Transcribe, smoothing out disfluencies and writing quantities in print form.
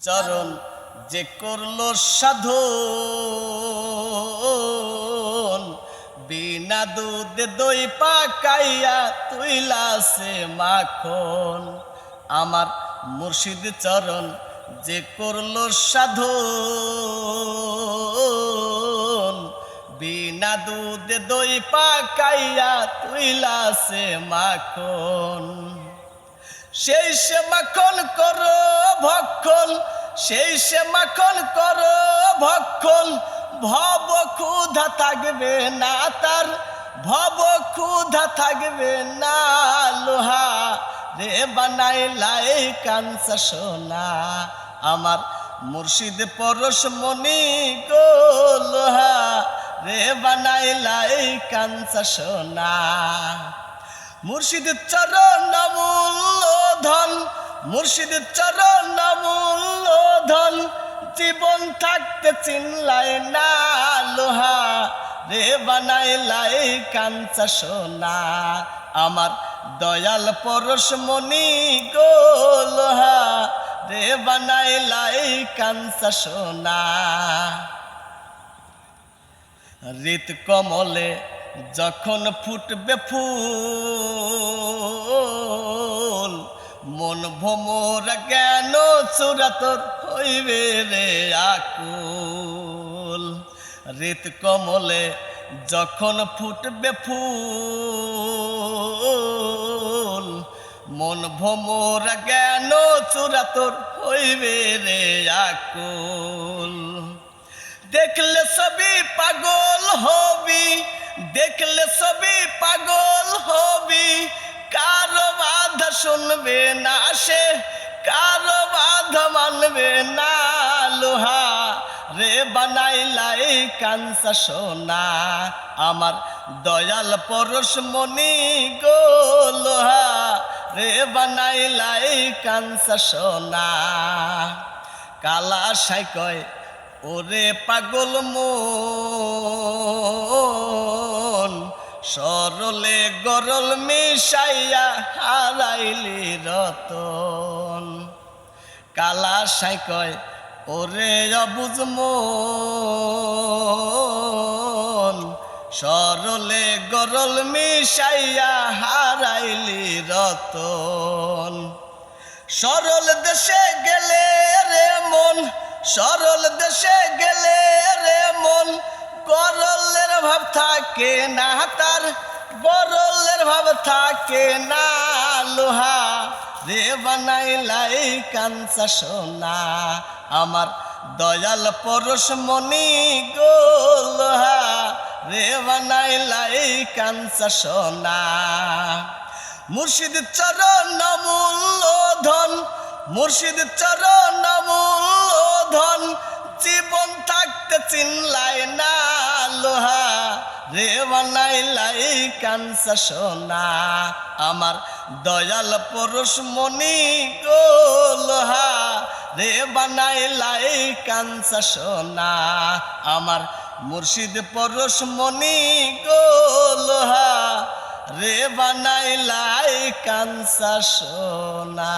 চরণ যে করলো সাধন, বিনা দুধে দই পাকাইয়া তুইলাছে মাখন। আমার মুর্শিদ চরণ যে করলো সাধন, বিনা দুধে দই পাকাইয়া তুইলাছে মাখন। সেই সে মাখন করো ভক্ষণ, সেই সে মাখন করো ভক্ষণ, ভব ক্ষুধা থাকবে না তার, ভব ক্ষুধা থাকবে না। লোহা রে বানাইলা এই কাঞ্চা সোনা, আমার মুর্শিদ পরশমণি গো। লোহা রে বানাইলা এই কাঞ্চা সোনা। মুর্শিদ চরণ অমূল্য ধন, মুর্শিদ চরণ অমূল্য ধন, জীবন থাকতে চিনলাই না। লোহা রে বানাইলা এই কাঞ্চা সোনা, আমার দয়াল পরশমণি গো। লোহা রে বানাইলা এই কাঞ্চা সোনা। হৃদ কমলে যখন ফুটবে ফুল, মন ভোমরা জ্ঞান চূড়াতর হইবে রে আকুল। হৃদ কমলে যখন ফুটবে ফুল, মন ভোমরা জ্ঞান চূড়াতর হইবে রে আকুল। দেখলে সবই পাগল হবি, দেখলে সবই পাগল হবি, কারো বাধা শুনবে না সে, কারো বাধা মানবে না। লোহা রে বানাইলা এই কাঞ্চা সোনা, আমার দয়াল পরশমণি গো। লোহা রে বানাইলা এই কাঞ্চা সোনা। কালা সাই কয় ওরে পাগল মন, সরলে গরল মিশাইয়া হারাইলি রতন। কালা সাই কয় ওরে অবুঝ মন, সরলে গরল মিশাইয়া হারাইলি রতন। সরল দেশে গেলে রে মন, সরল দেশে গেলে রে মন, গরলের ভাব থাকে না তার, গরলের ভাব থাকে না। লোহা রে বানাইলা এই কাঞ্চা সোনা, আমার দয়াল পরশমণি গো। লোহা রে বানাইলা এই কাঞ্চা সোনা। মুর্শিদ চরণ অমূল্য ধন, মুর্শিদ চরণ অমূল্য ধন, জীবন থাকতে চিনলাই না। লোহা রে বানাইলা এই কাঞ্চা সোনা, আমার দয়াল পরশমণি গো। লোহা রে বানাইলা এই কাঞ্চা সোনা, আমার মুর্শিদ পরশমণি গো। লোহা রে বানাইলা এই কাঞ্চা সোনা।